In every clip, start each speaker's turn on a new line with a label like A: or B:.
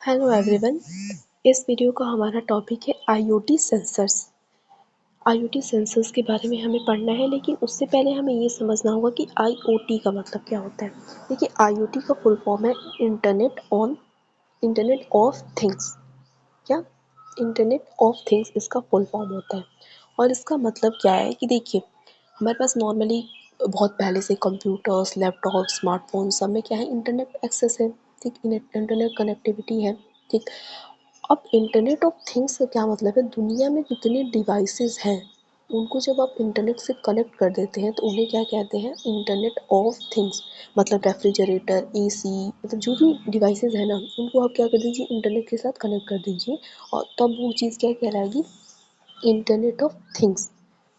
A: Hello everyone. इस video का हमारा टॉपिक है आईओटी सेंसर्स। आईओटी सेंसर्स के बारे में हमें पढ़ना है, लेकिन उससे पहले हमें ये समझना होगा कि आईओटी का मतलब क्या होता है। देखिए, आईओटी का फुल फॉर्म है इंटरनेट ऑफ थिंग्स। क्या इंटरनेट ऑफ थिंग्स इसका फुल फॉर्म होता है। और इसका मतलब क्या है कि देखिए, हमारे पास नॉर्मली बहुत पहले से कंप्यूटर्स, लैपटॉप, स्मार्टफोन सब में क्या है, इंटरनेट एक्सेस है। ठीक, इंटरनेट कनेक्टिविटी है। ठीक, अब इंटरनेट ऑफ थिंग्स का क्या मतलब है, दुनिया में जितने डिवाइसेस हैं उनको जब आप इंटरनेट से कनेक्ट कर देते हैं तो उन्हें क्या कहते हैं, इंटरनेट ऑफ थिंग्स। मतलब रेफ्रिजरेटर, एसी, मतलब जो भी डिवाइसेस है ना, उनको आप क्या कर दीजिए, इंटरनेट के साथ कनेक्ट कर दीजिए और तब वो चीज़ क्या कहलाएगी, इंटरनेट ऑफ थिंग्स।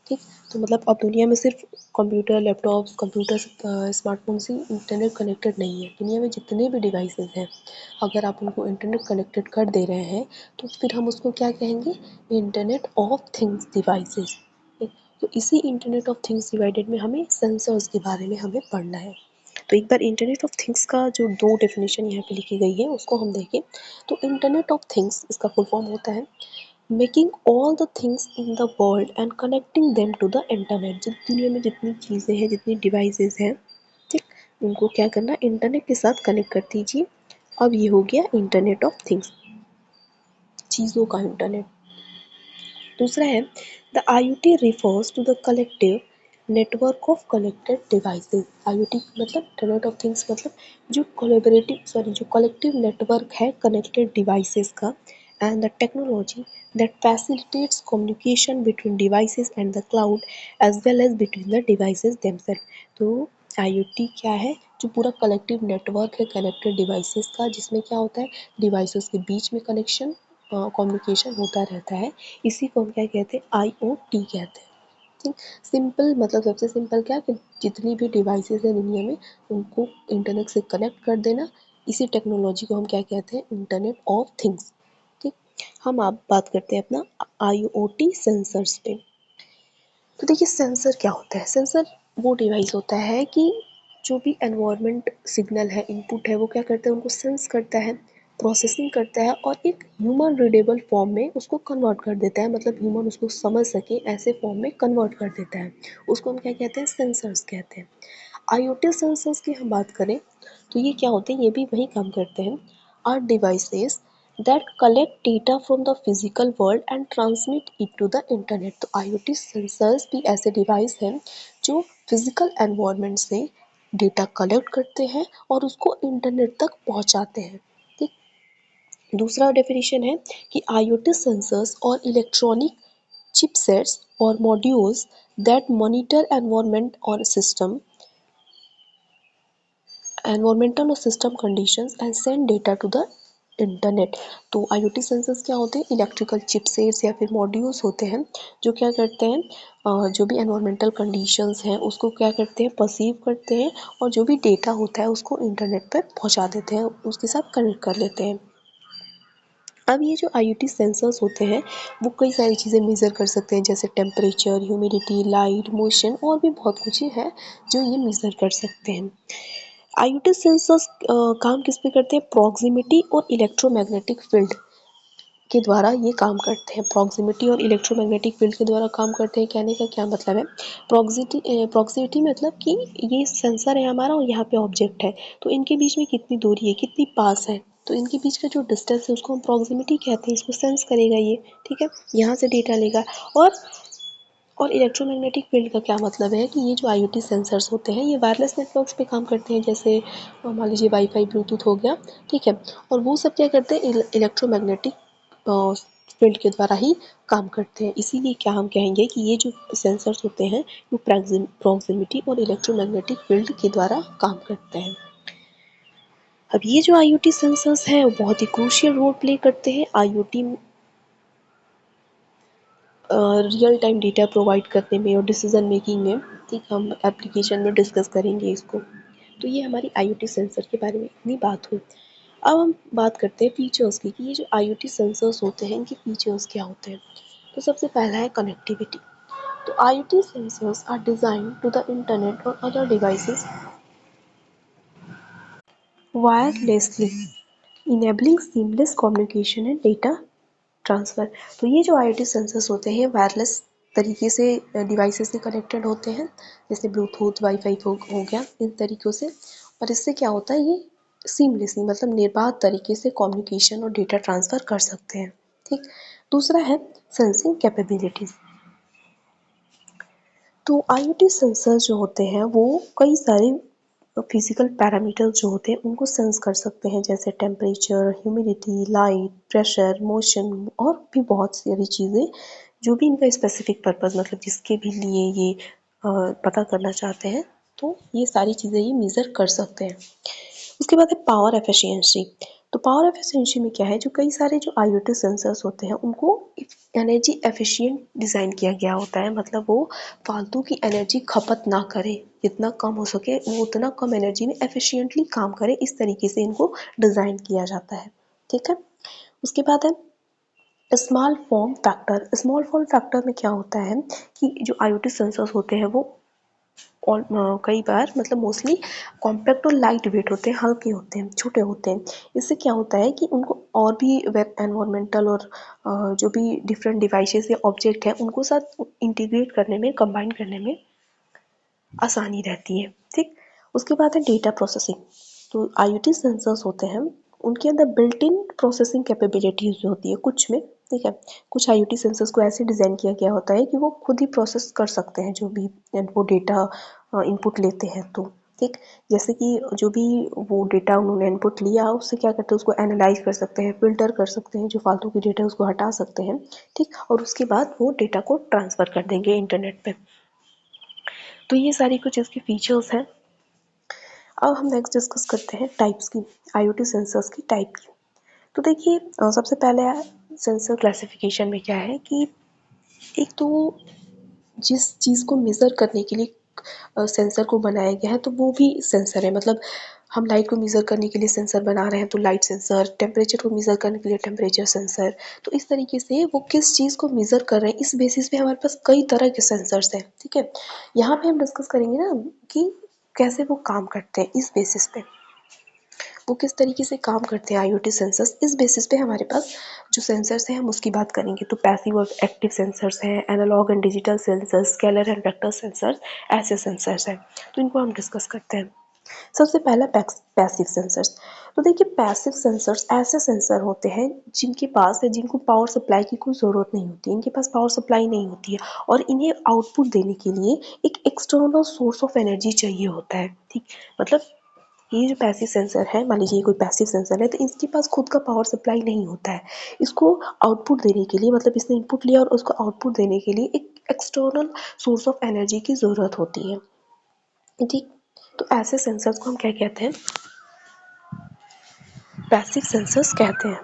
A: ठीक, तो मतलब अब दुनिया में सिर्फ कंप्यूटर, लैपटॉप, स्मार्टफोन से इंटरनेट कनेक्टेड नहीं है। दुनिया में जितने भी डिवाइसेस हैं, अगर आप उनको इंटरनेट कनेक्टेड कर दे रहे हैं तो फिर हम उसको क्या कहेंगे, इंटरनेट ऑफ थिंग्स डिवाइसेस। तो इसी इंटरनेट ऑफ थिंग्स डिवाइडेड में हमें सेंसर्स के बारे में हमें पढ़ना है। तो एक बार इंटरनेट ऑफ थिंग्स का जो दो डेफिनेशन यहाँ पे लिखी गई है उसको हम देखें तो इंटरनेट ऑफ थिंग्स इसका फुल फॉर्म होता है making all the things in the world and connecting them to the internet. जिस दुनिया में जितनी चीज़ें हैं, जितनी डिवाइसेस हैं, ठीक, उनको क्या करना, इंटरनेट के साथ कनेक्ट कर दीजिए। अब ये हो गया इंटरनेट ऑफ थिंग्स, चीज़ों का इंटरनेट। दूसरा है the IoT refers to the collective network of connected devices. IoT मतलब इंटरनेट ऑफ थिंग्स मतलब जो कलेक्टिव नेटवर्क है कनेक्टेड डिवाइसेस का, and the technology that facilitates communication between devices and the cloud as well as between the devices themselves। तो IoT क्या है, जो पूरा कलेक्टिव नेटवर्क है कनेक्टेड डिवाइसेस का, जिसमें क्या होता है, डिवाइसेस के बीच में कनेक्शन, कम्युनिकेशन होता रहता है। इसी को हम क्या कहते हैं, IoT कहते हैं। ठीक, सिंपल मतलब सबसे सिंपल क्या कि जितनी भी डिवाइसेस हैं दुनिया में उनको इंटरनेट से कनेक्ट कर देना। इसी टेक्नोलॉजी को हम क्या कहते हैं, इंटरनेट ऑफ थिंग्स। ठीक, हम आप बात करते हैं अपना IoT सेंसर्स पे। तो देखिए, सेंसर क्या होता है, सेंसर वो डिवाइस होता है कि जो भी एनवायरनमेंट सिग्नल है, इनपुट है, वो क्या करता है, उनको सेंस करता है, प्रोसेसिंग करता है और एक ह्यूमन रीडेबल फॉर्म में उसको कन्वर्ट कर देता है। मतलब ह्यूमन उसको समझ सके ऐसे फॉर्म में कन्वर्ट कर देता है। उसको हम क्या कहते हैं, सेंसर्स कहते हैं। IoT सेंसर्स की हम बात करें तो ये क्या होते हैं, ये भी वही काम करते हैं। Are devices that collect data from the physical world and transmit it to the internet। तो IoT सेंसर्स भी ऐसे डिवाइस हैं जो फिजिकल एनवायरनमेंट से डेटा कलेक्ट करते हैं और उसको इंटरनेट तक पहुंचाते हैं। ठीक, दूसरा डेफिनेशन है कि IoT सेंसर्स और इलेक्ट्रॉनिक चिपसेट्स और मॉड्यूल्स दैट मॉनिटर एनवायरमेंटल और system conditions and send data to the internet. तो IoT सेंसर्स क्या होते हैं, इलेक्ट्रिकल चिपसेट्स या फिर मॉड्यूल्स होते हैं जो क्या करते हैं, जो भी एनवायरमेंटल कंडीशंस हैं उसको क्या करते हैं, परसीव करते हैं और जो भी डेटा होता है उसको इंटरनेट पर पहुंचा देते हैं, उसके साथ कनेक्ट कर लेते हैं। अब ये जो IoT सेंसर्स होते हैं वो कई सारी चीज़ें मेज़र कर सकते हैं, जैसे टेम्परेचर, ह्यूमिडिटी, लाइट, मोशन और भी बहुत कुछ है जो ये मेज़र कर सकते हैं। IoT सेंसर्स काम किस पे करते हैं, प्रॉक्सिमिटी और इलेक्ट्रोमैग्नेटिक फील्ड के द्वारा ये काम करते हैं। प्रॉक्सिमिटी और इलेक्ट्रोमैग्नेटिक फील्ड के द्वारा काम करते हैं, कहने का क्या मतलब है, प्रॉक्सिमिटी मतलब कि ये सेंसर है हमारा और यहाँ पे ऑब्जेक्ट है, तो इनके बीच में कितनी दूरी है, कितनी पास है, तो इनके बीच का जो डिस्टेंस है उसको हम प्रॉक्सिमिटी कहते हैं। इसको सेंस करेगा ये, ठीक है, यहाँ से डेटा लेगा। और इलेक्ट्रोमैग्नेटिक फील्ड का क्या मतलब है कि ये जो IoT सेंसर्स होते हैं ये वायरलेस नेटवर्क्स पे काम करते हैं, जैसे मान लीजिए वाईफाई, ब्लूटूथ हो गया, ठीक है, और वो सब क्या करते हैं, इलेक्ट्रोमैग्नेटिक फील्ड के द्वारा ही काम करते हैं। इसीलिए क्या हम कहेंगे कि ये जो सेंसर्स होते हैं वो प्रॉक्सिमिटी और इलेक्ट्रोमैग्नेटिक फील्ड के द्वारा काम करते हैं। अब ये जो IoT सेंसर्स हैं वो बहुत ही क्रूशियल रोल प्ले करते हैं IoT real time data provide करने में और डिसीजन मेकिंग में। ठीक, हम एप्लीकेशन में डिस्कस करेंगे इसको। तो ये हमारी IoT सेंसर के बारे में इतनी बात हुई। अब हम बात करते हैं फीचर्स की कि ये जो IoT सेंसर्स होते हैं इनके फीचर्स क्या होते हैं। तो सबसे पहला है कनेक्टिविटी। तो IoT sensors are design to the internet और other devices wirelessly. Enabling seamless communication and data transfer. तो ये जो IoT सेंसर्स होते हैं वायरलेस तरीके से डिवाइसेस से कनेक्टेड होते हैं, जैसे ब्लूटूथ, वाईफाई हो गया इन तरीक़ों से। और इससे क्या होता है, ये सीमलेसली मतलब निर्बाध तरीके से कम्युनिकेशन और डेटा ट्रांसफ़र कर सकते हैं। ठीक। दूसरा है सेंसिंग कैपेबिलिटीज़। तो IoT सेंसर जो होते हैं वो कई सारे फिजिकल पैरामीटर्स जो होते हैं उनको सेंस कर सकते हैं, जैसे temperature, humidity, light, pressure, motion और भी बहुत सारी चीज़ें जो भी इनका स्पेसिफिक पर्पस मतलब जिसके भी लिए ये पता करना चाहते हैं, तो ये सारी चीज़ें ये मेज़र कर सकते हैं। उसके बाद है पावर एफिशिएंसी। तो पावर एफिशिएंसी में क्या है, जो कई सारे जो IoT सेंसर्स होते हैं उनको एनर्जी एफिशिएंट डिज़ाइन किया गया होता है, मतलब वो फालतू की एनर्जी खपत ना करे, जितना कम हो सके वो उतना कम एनर्जी में एफिशिएंटली काम करे, इस तरीके से इनको डिज़ाइन किया जाता है। ठीक है। उसके बाद है small form factor. Small form factor में क्या होता है कि जो IoT सेंसर्स होते हैं वो और कई बार मतलब मोस्टली कॉम्पैक्ट और लाइट वेट होते हैं, हल्के होते हैं, छोटे होते हैं। इससे क्या होता है कि उनको और भी वेब एनवायरमेंटल और जो भी डिफरेंट डिवाइसेस या ऑब्जेक्ट हैं उनको साथ इंटीग्रेट करने में, कंबाइन करने में आसानी रहती है। ठीक। उसके बाद है डेटा प्रोसेसिंग। तो IoT सेंसर्स होते हैं उनके अंदर बिल्ट इन प्रोसेसिंग कैपेबिलिटीज जो होती है कुछ में। ठीक है। कुछ IoT सेंसर्स को ऐसे डिज़ाइन किया गया होता है कि वो खुद ही प्रोसेस कर सकते हैं जो भी वो डेटा इनपुट लेते हैं तो। ठीक। जैसे कि जो भी वो डेटा उन्होंने इनपुट लिया उससे क्या करते हैं, उसको एनालाइज कर सकते हैं, फिल्टर कर सकते हैं, जो फालतू की डेटा है उसको हटा सकते हैं। ठीक। और उसके बाद वो डेटा को ट्रांसफ़र कर देंगे इंटरनेट पे। तो ये सारी कुछ इसके फीचर्स हैं। अब हम नेक्स्ट डिस्कस करते हैं टाइप्स की, IoT सेंसर्स की टाइप की। तो देखिए सबसे पहले सेंसर क्लासिफिकेशन में क्या है कि एक तो जिस चीज़ को मेज़र करने के लिए सेंसर को बनाया गया है तो वो भी सेंसर है, मतलब हम लाइट को मेज़र करने के लिए सेंसर बना रहे हैं तो लाइट सेंसर, टेम्परेचर को मेज़र करने के लिए टेम्परेचर सेंसर। तो इस तरीके से वो किस चीज़ को मेज़र कर रहे हैं इस बेसिस पे हमारे पास कई तरह के सेंसर्स हैं। ठीक है। यहाँ पे हम डिस्कस करेंगे ना कि कैसे वो काम करते हैं, इस बेसिस पे वो किस तरीके से काम करते हैं IoT सेंसर्स, इस बेसिस पे हमारे पास जो सेंसर्स हैं हम उसकी बात करेंगे। तो पैसिव और एक्टिव सेंसर्स हैं, analogue and digital sensors, scalar and vector sensors, ऐसे सेंसर्स हैं। तो इनको हम डिस्कस करते हैं। सबसे पहला पैसिव सेंसर्स। तो देखिए पैसिव सेंसर्स ऐसे सेंसर होते हैं जिनके पास या जिनको पावर सप्लाई की कोई ज़रूरत नहीं होती, इनके पास पावर सप्लाई नहीं होती है और इन्हें आउटपुट देने के लिए एक एक्सटर्नल सोर्स ऑफ एनर्जी चाहिए होता है। ठीक। मतलब ये जो पैसिव सेंसर है, मान लीजिए कोई पैसिव सेंसर है तो इसके पास खुद का पावर सप्लाई नहीं होता है। इसको आउटपुट देने के लिए मतलब इसने इनपुट लिया और उसको आउटपुट देने के लिए एक एक्सटर्नल सोर्स ऑफ एनर्जी की ज़रूरत होती है। ठीक। तो ऐसे सेंसर्स को हम क्या कहते हैं, पैसिव सेंसर्स कहते हैं।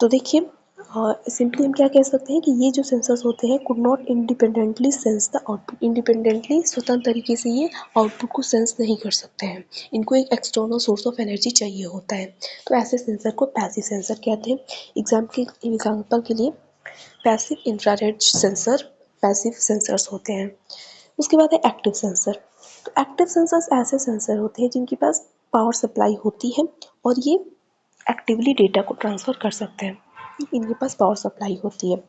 A: तो देखिए सिंपली हम क्या कह सकते हैं कि ये जो सेंसर्स होते हैं could not independently sense the output. Independently स्वतंत्र तरीके से ये आउटपुट को सेंस नहीं कर सकते हैं, इनको एक एक्सटर्नल सोर्स ऑफ एनर्जी चाहिए होता है। तो ऐसे सेंसर को पैसिव सेंसर कहते हैं। एग्जाम्पल के लिए passive infrared sensor passive sensors होते हैं। उसके बाद है एक्टिव सेंसर। तो एक्टिव सेंसर्स ऐसे सेंसर होते हैं जिनके पास पावर सप्लाई होती है और ये एक्टिवली डेटा को ट्रांसफ़र कर सकते हैं, इनके पास पावर सप्लाई होती है।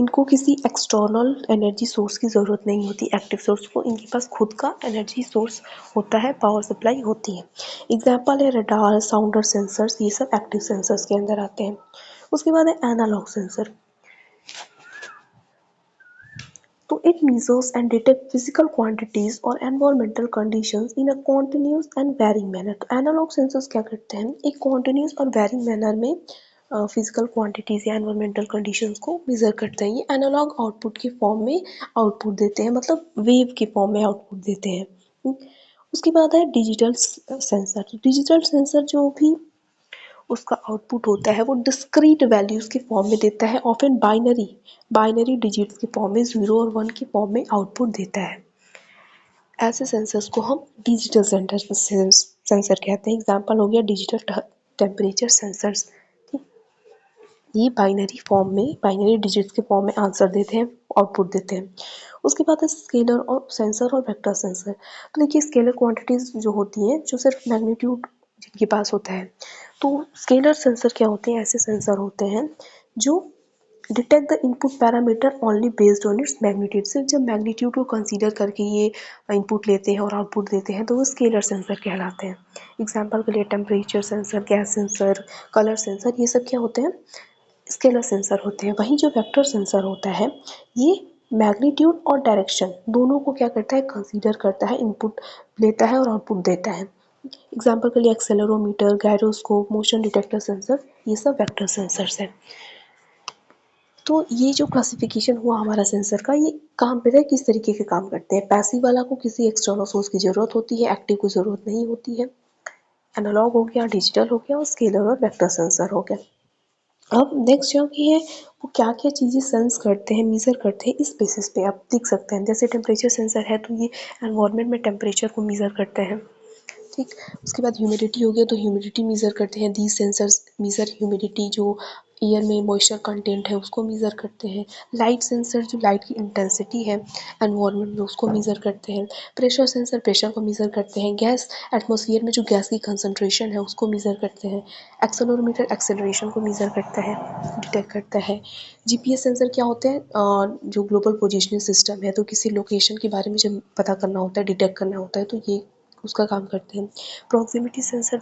A: इनको किसी एक्सटर्नल एनर्जी सोर्स की ज़रूरत नहीं होती एक्टिव सोर्स को, इनके पास खुद का एनर्जी सोर्स होता है, पावर सप्लाई होती है। एग्जाम्पल है रडार, साउंडर सेंसर्स, ये सब एक्टिव सेंसर्स के अंदर आते हैं। उसके बाद है analogue sensor. So it measures and detects physical quantities or environmental conditions in a continuous and varying manner. तो एनालॉग सेंसर्स क्या करते हैं, एक continuous और varying manner में फिजिकल क्वांटिटीज या एनवायरमेंटल कंडीशंस को मेजर करते हैं। ये एनालॉग आउटपुट के फॉर्म में आउटपुट देते हैं, मतलब वेव के फॉर्म में आउटपुट देते हैं। उसके बाद है डिजिटल सेंसर। डिजिटल सेंसर जो भी उसका आउटपुट होता है वो डिस्क्रीट वैल्यूज़ के फॉर्म में देता है, ऑफन बाइनरी डिजिट्स के फॉर्म में 0 और 1 के फॉर्म में आउटपुट देता है। ऐसे सेंसर्स को हम डिजिटल सेंसर कहते हैं। एग्जांपल हो गया डिजिटल टेम्परेचर सेंसर्स। ये बाइनरी डिजिट्स के फॉर्म में आंसर देते हैं, आउटपुट देते हैं। उसके बाद है स्केलर और सेंसर और वेक्टर सेंसर। तो देखिए स्केलर क्वांटिटीज़ जो होती हैं, जो सिर्फ मैग्नीट्यूड जिनके पास होता है। तो स्केलर सेंसर क्या होते हैं? ऐसे सेंसर होते हैं जो detect the input parameter only based on its magnitude. सिर्फ जब मैग्नीट्यूड को कंसीडर करके ये इनपुट लेते हैं और आउटपुट देते हैं तो वो स्केलर सेंसर कहलाते हैं। एग्जांपल के लिए temperature sensor, gas sensor, colour sensor, ये सब क्या होते हैं? स्केलर सेंसर होते हैं। वहीं जो वेक्टर सेंसर होता है, ये मैग्नीट्यूड और डायरेक्शन दोनों को क्या करता है? कंसीडर करता है, इनपुट लेता है और आउटपुट देता है। एग्जाम्पल के लिए accelerometer, gyroscope, motion detector sensor, ये सब वेक्टर सेंसर्स हैं। तो ये जो क्लासिफिकेशन हुआ हमारा सेंसर का, ये काम पता है किस तरीके के काम करते हैं। पैसिव वाला को किसी एक्सटर्नल सोर्स की ज़रूरत होती है, एक्टिव को ज़रूरत नहीं होती है। एनालॉग हो गया, डिजिटल हो गया और स्केलर और वेक्टर सेंसर हो गया। अब नेक्स्ट जो कि है वो क्या-क्या चीज़ें सेंस करते हैं, मेज़र करते हैं, इस बेसिस पे आप देख सकते हैं। जैसे टेम्परेचर सेंसर है तो ये एनवायरनमेंट में टेम्परेचर को मेज़र करते हैं, ठीक। उसके बाद ह्यूमिडिटी हो गया तो ह्यूमिडिटी मेज़र करते हैं। दीज सेंसर्स मेज़र ह्यूमिडिटी, जो एयर में मॉइस्चर कंटेंट है उसको मेज़र करते हैं। लाइट सेंसर जो लाइट की इंटेंसिटी है एनवायरनमेंट में उसको मेज़र करते हैं। प्रेशर सेंसर प्रेशर को मेज़र करते हैं। गैस एटमॉस्फेयर में जो गैस की कंसंट्रेशन है उसको मेज़र करते हैं। एक्सेलेरोमीटर एक्सेलरेशन को मेज़र करता है, डिटेक्ट करता है। जीपीएस सेंसर क्या होते हैं? जो ग्लोबल पोजिशनिंग सिस्टम है, तो किसी लोकेशन के बारे में जब पता करना होता है, डिटेक्ट करना होता है तो ये उसका काम करते हैं। प्रॉक्सिमिटी सेंसर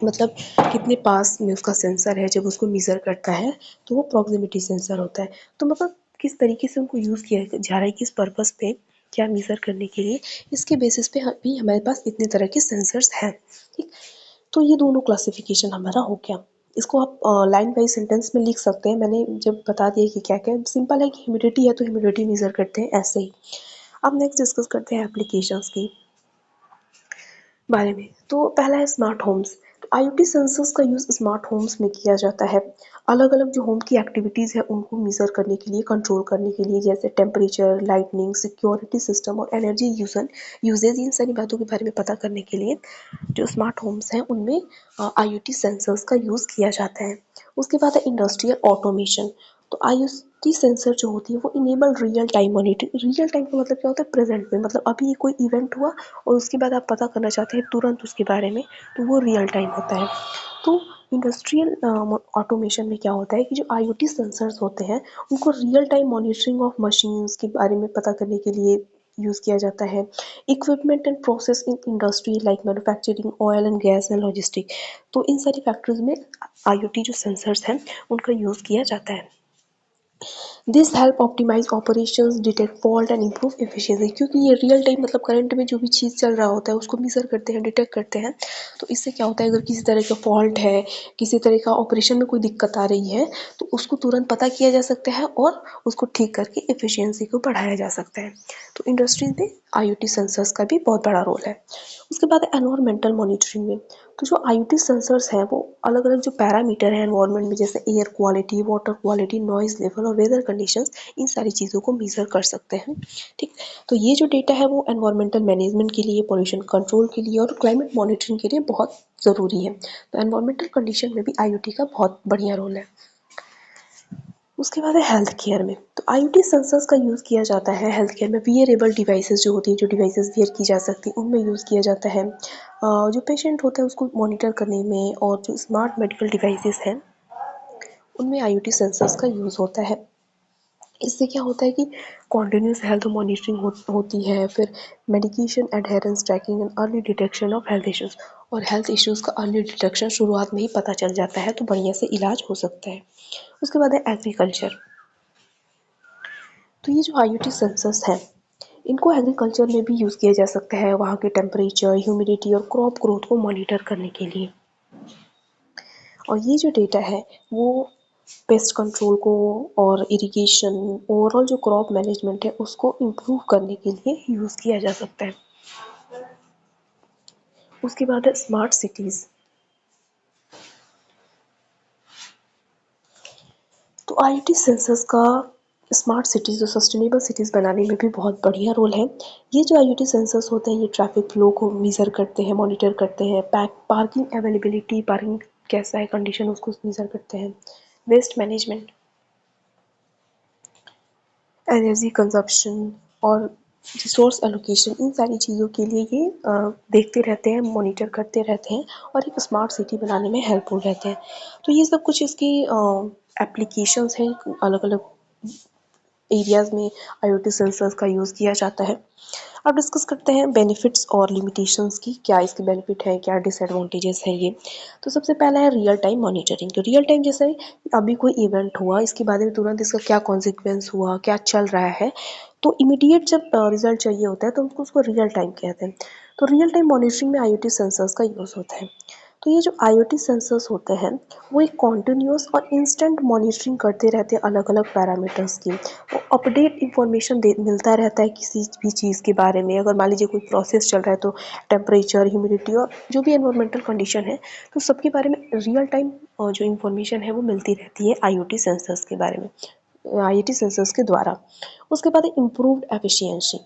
A: मतलब कितने पास में उसका सेंसर है, जब उसको मेज़र करता है तो वो प्रॉक्सिमिटी सेंसर होता है। तो मतलब किस तरीके से उनको यूज़ किया जा रहा है, किस पर्पस पे, क्या मेज़र करने के लिए, इसके बेसिस पे भी हमारे पास इतने तरह के सेंसर्स हैं, ठीक। तो ये दोनों क्लासिफिकेशन हमारा हो गया। इसको आप लाइन वाइज सेंटेंस में लिख सकते हैं। मैंने जब बता दिया कि क्या क्या है, सिंपल है कि ह्यूमिडिटी है तो ह्यूमिडिटी मेज़र करते हैं, ऐसे ही। अब नेक्स्ट डिस्कस करते हैं एप्लीकेशंस की बारे में। तो पहला है स्मार्ट होम्स। तो आईओटी सेंसर्स का यूज़ स्मार्ट होम्स में किया जाता है। अलग-अलग जो होम की एक्टिविटीज़ है उनको मेज़र करने के लिए, कंट्रोल करने के लिए, जैसे टेम्परेचर, लाइटनिंग, सिक्योरिटी सिस्टम और एनर्जी यूजेज, इन सारी बातों के बारे में पता करने के लिए जो स्मार्ट होम्स हैं उनमें आईओटी सेंसर्स का यूज़ किया जाता है। उसके बाद है इंडस्ट्रियल ऑटोमेशन। तो आईओटी सेंसर जो होती है वो enable real time monitoring. Real time का मतलब क्या होता है? प्रेजेंट में, मतलब अभी कोई इवेंट हुआ और उसके बाद आप पता करना चाहते हैं तुरंत उसके बारे में, तो वो रियल टाइम होता है। तो इंडस्ट्रियल ऑटोमेशन में क्या होता है कि जो आईओटी सेंसर्स होते हैं उनको real time monitoring of machines के बारे में पता करने के लिए यूज़ किया जाता है। Equipment and process in industry like manufacturing, oil and gas and logistic. तो इन सारी फैक्ट्रीज में आईओटी जो सेंसर्स हैं उनका यूज़ किया जाता है। This help optimise operations, detect fault and improve efficiency. क्योंकि ये रियल टाइम मतलब करंट में जो भी चीज़ चल रहा होता है उसको मेजर करते हैं, डिटेक्ट करते हैं। तो इससे क्या होता है, अगर किसी तरह का फॉल्ट है, किसी तरह का ऑपरेशन में कोई दिक्कत आ रही है तो उसको तुरंत पता किया जा सकता है और उसको ठीक करके एफिशिएंसी को बढ़ाया जा सकता है। तो इंडस्ट्रीज में आईओटी सेंसर्स का भी बहुत बड़ा रोल है। उसके बाद एनवायरमेंटल मॉनिटरिंग में, तो जो आईओटी सेंसर्स हैं वो अलग अलग जो पैरामीटर हैं एनवायरनमेंट में, जैसे air quality, water quality, noise level और वेदर कंडीशंस, इन सारी चीज़ों को मेजर कर सकते हैं, ठीक। तो ये जो डेटा है वो एनवायरमेंटल मैनेजमेंट के लिए, पॉल्यूशन कंट्रोल के लिए और क्लाइमेट मॉनिटरिंग के लिए बहुत ज़रूरी है। तो एनवायरमेंटल कंडीशन में भी आईओटी का बहुत बढ़िया रोल है। उसके बाद है हेल्थ केयर में। तो आईओटी सेंसर्स का यूज़ किया जाता है हेल्थ केयर में। वियरेबल डिवाइसेस जो होती है, जो डिवाइसेस वियर की जा सकती हैं, उनमें यूज़ किया जाता है। जो पेशेंट होता है उसको मॉनिटर करने में, और जो स्मार्ट मेडिकल डिवाइसेस हैं उनमें आईओटी सेंसर्स का यूज़ होता है। इससे क्या होता है कि कॉन्टिन्यूस हेल्थ मॉनिटरिंग होती है, फिर medication adherence tracking and early detection of health issues. और हेल्थ इश्यूज़ का अर्ली डिटेक्शन शुरुआत में ही पता चल जाता है तो बढ़िया से इलाज हो सकता है। उसके बाद है एग्रीकल्चर। तो ये जो आईओटी सेंसर्स हैं इनको एग्रीकल्चर में भी यूज़ किया जा सकता है, वहाँ के टेम्परेचर, ह्यूमिडिटी और क्रॉप ग्रोथ को मॉनिटर करने के लिए। और ये जो डेटा है वो पेस्ट कंट्रोल को और इरिगेशन, ओवरऑल जो क्रॉप मैनेजमेंट है उसको इम्प्रूव करने के लिए यूज़ किया जा सकता है। उसके बाद है स्मार्ट सिटीज़। तो आईओटी सेंसर्स का स्मार्ट सिटीज़ और सस्टेनेबल सिटीज़ बनाने में भी बहुत बढ़िया रोल है। ये जो आईओटी सेंसर्स होते हैं ये ट्रैफिक फ्लो को मेज़र करते हैं, मॉनिटर करते हैं, पार्किंग अवेलेबिलिटी, पार्किंग कैसा है कंडीशन उसको मेज़र करते हैं। वेस्ट मैनेजमेंट, एनर्जी कंजप्शन और रिसोर्स एलोकेशन, इन सारी चीज़ों के लिए ये देखते रहते हैं, मॉनिटर करते रहते हैं और एक स्मार्ट सिटी बनाने में हेल्पफुल रहते हैं। तो ये सब कुछ इसकी एप्लीकेशंस हैं, अलग अलग एरियाज़ में IoT सेंसर्स का यूज़ किया जाता है। अब डिस्कस करते हैं बेनिफिट्स और लिमिटेशंस की, क्या इसके बेनिफिट हैं, क्या डिसएडवांटेजेस हैं ये। तो सबसे पहला है रियल टाइम मॉनिटरिंग। तो रियल टाइम जैसे अभी कोई इवेंट हुआ, इसके बारे में तुरंत इसका क्या कॉन्सिक्वेंस हुआ, क्या चल रहा है, तो इमीडिएट जब रिजल्ट चाहिए होता है तो उसको रियल टाइम कहते हैं। तो रियल टाइम मॉनिटरिंग में IoT सेंसर्स का यूज़ होता है। तो ये जो IoT सेंसर्स होते हैं वो एक कॉन्टिन्यूस और इंस्टेंट मॉनिटरिंग करते रहते हैं अलग अलग पैरामीटर्स की। वो अपडेट इंफॉर्मेशन दे मिलता रहता है किसी भी चीज़ के बारे में। अगर मान लीजिए कोई प्रोसेस चल रहा है तो टेम्परेचर, ह्यूमिडिटी और जो भी एनवायरमेंटल कंडीशन है, तो सबके बारे में रियल टाइम जो इंफॉर्मेशन है वो मिलती रहती है IoT सेंसर्स के बारे में, IoT सेंसर्स के द्वारा। उसके बाद है इम्प्रूव्ड एफिशिएंसी।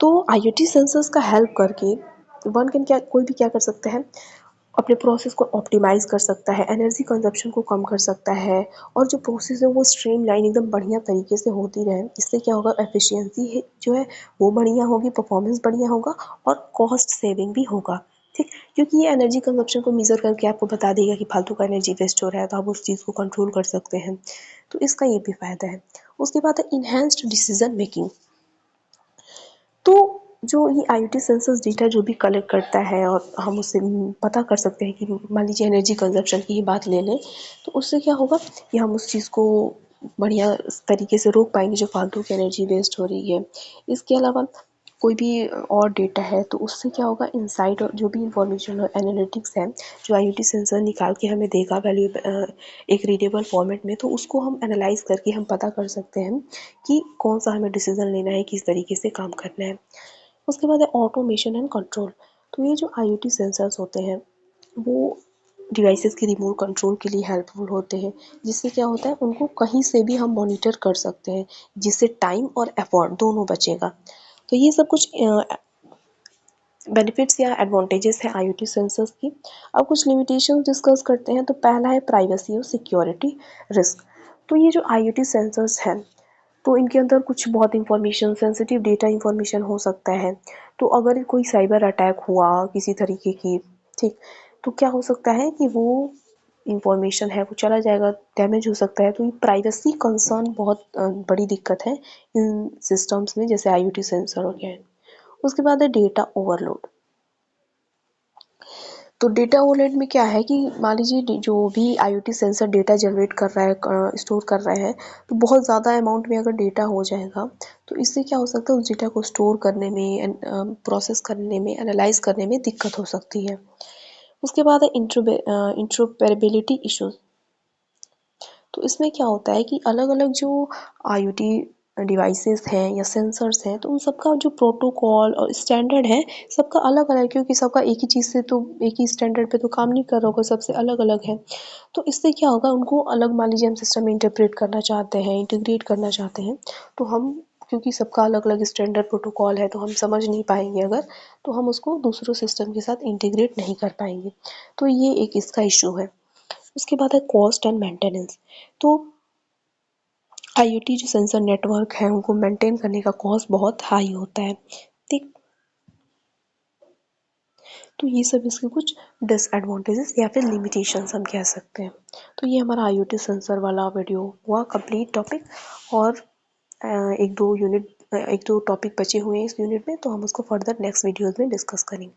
A: तो IoT सेंसर्स का हेल्प करके वन कैन क्या कोई भी क्या कर सकता है, अपने प्रोसेस को ऑप्टिमाइज़ कर सकता है, एनर्जी कंजप्शन को कम कर सकता है और जो प्रोसेस है वो स्ट्रीमलाइन एकदम बढ़िया तरीके से होती रहे। इससे क्या होगा, एफिशिएंसी है जो है वो बढ़िया होगी, परफॉर्मेंस बढ़िया होगा और कॉस्ट सेविंग भी होगा। ठीक, क्योंकि ये एनर्जी कंजप्शन को मेज़र करके आपको बता देगा कि फालतू का एनर्जी वेस्ट हो रहा है, तो आप उस चीज़ को कंट्रोल कर सकते हैं। तो इसका ये भी फ़ायदा है। उसके बाद है इन्हांस्ड डिसीजन मेकिंग। तो जो ये IoT सेंसर्स डेटा जो भी कलेक्ट करता है और हम उससे पता कर सकते हैं कि मान लीजिए एनर्जी कंजप्शन की ही बात ले लें, तो उससे क्या होगा कि हम उस चीज़ को बढ़िया तरीके से रोक पाएंगे जो फालतू की एनर्जी वेस्ट हो रही है। इसके अलावा कोई भी और डेटा है तो उससे क्या होगा, इंसाइट और जो भी इंफॉर्मेशन और एनालिटिक्स है जो IoT सेंसर निकाल के हमें देगा वैल्यू एक रीडेबल फॉर्मेट में, तो उसको हम एनालाइज करके हम पता कर सकते हैं कि कौन सा हमें डिसीजन लेना है, किस तरीके से काम करना है। उसके बाद है ऑटोमेशन एंड कंट्रोल। तो ये जो IoT सेंसर्स होते हैं वो डिवाइसेस के रिमोट कंट्रोल के लिए हेल्पफुल होते हैं, जिससे क्या होता है उनको कहीं से भी हम मॉनिटर कर सकते हैं, जिससे टाइम और एफर्ट दोनों बचेगा। तो ये सब कुछ बेनिफिट्स या एडवांटेजेस हैं IoT सेंसर्स की। अब कुछ लिमिटेशंस डिस्कस करते हैं। तो पहला है प्राइवेसी और सिक्योरिटी रिस्क। तो ये जो IoT सेंसर्स हैं तो इनके अंदर कुछ बहुत इंफॉर्मेशन, सेंसिटिव डेटा इंफॉर्मेशन हो सकता है। तो अगर कोई साइबर अटैक हुआ किसी तरीके की, ठीक, तो क्या हो सकता है कि वो इंफॉर्मेशन है वो चला जाएगा, डैमेज हो सकता है। तो ये प्राइवेसी कंसर्न बहुत बड़ी दिक्कत है इन सिस्टम्स में जैसे IoT सेंसर हो गया है। उसके बाद है डेटा ओवरलोड। तो डेटा ओवरलोड में क्या है कि मान लीजिए जो भी IoT सेंसर डेटा जनरेट कर रहा है, स्टोर कर रहा है, तो बहुत ज़्यादा अमाउंट में अगर डेटा हो जाएगा तो इससे क्या हो सकता है, उस डेटा को स्टोर करने में, प्रोसेस करने में, एनालाइज करने में दिक्कत हो सकती है। उसके बाद है इंट्रोपरेबिलिटी इश्यूज। तो इसमें क्या होता है कि अलग-अलग जो IoT डिवाइसेस हैं या सेंसर्स हैं, तो उन सबका जो प्रोटोकॉल और स्टैंडर्ड है, सबका अलग-अलग है, क्योंकि सबका एक ही चीज़ से तो एक ही स्टैंडर्ड पे तो काम नहीं कर रहा होगा, सबसे अलग-अलग है। तो इससे क्या होगा, उनको अलग मान लीजिए हम सिस्टम में इंटरप्रेट करना चाहते हैं, इंटीग्रेट करना चाहते हैं, तो हम क्योंकि सबका अलग-अलग स्टैंडर्ड प्रोटोकॉल है, तो हम समझ नहीं पाएँगे अगर, तो हम उसको दूसरों सिस्टम के साथ इंटीग्रेट नहीं कर पाएँगे। तो ये एक इसका इश्यू है। उसके बाद है कॉस्ट एंड मेंटेनेंस। तो IoT जो सेंसर नेटवर्क है उनको मेंटेन करने का कॉस्ट बहुत हाई होता है। ठीक, तो ये सब इसके कुछ डिसएडवांटेजेस या फिर लिमिटेशंस हम कह सकते हैं। तो ये हमारा IoT सेंसर वाला वीडियो हुआ कंप्लीट टॉपिक। और एक दो टॉपिक बचे हुए हैं इस यूनिट में, तो हम उसको फर्दर नेक्स्ट वीडियोज़ में डिस्कस करेंगे।